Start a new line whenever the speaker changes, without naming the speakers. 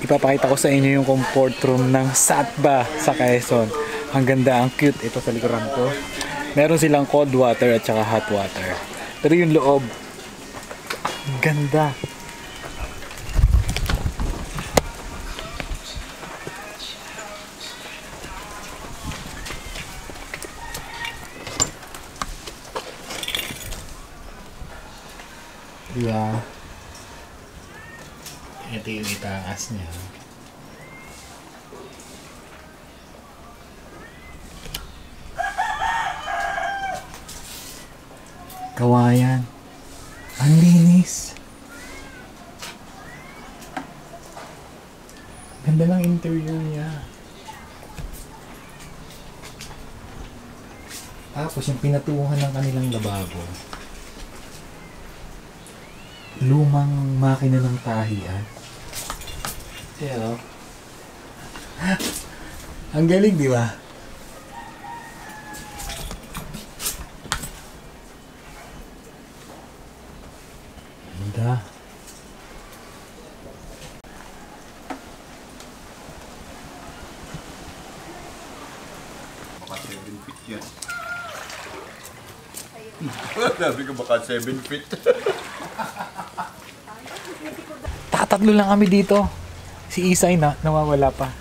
ipapakita ko sa inyo yung comfort room ng Satba sa Quezon. Ang ganda, ang cute. Ito sa likuran ko. Meron silang cold water at saka hot water. Pero yung loob, ang ganda. Diba? Ito yung itaas niya. Kawayan. Ang linis. Ganda ng interior niya. Tapos yung pinatuhan ng kanilang lababo. Lumang makina ng tahian. Ayan o. Ang galing, di ba? Ganda.
Baka 7 feet yan. Sabi ko baka 7 feet.
Tatatlo lang kami dito. Si Isay na, nawawala pa.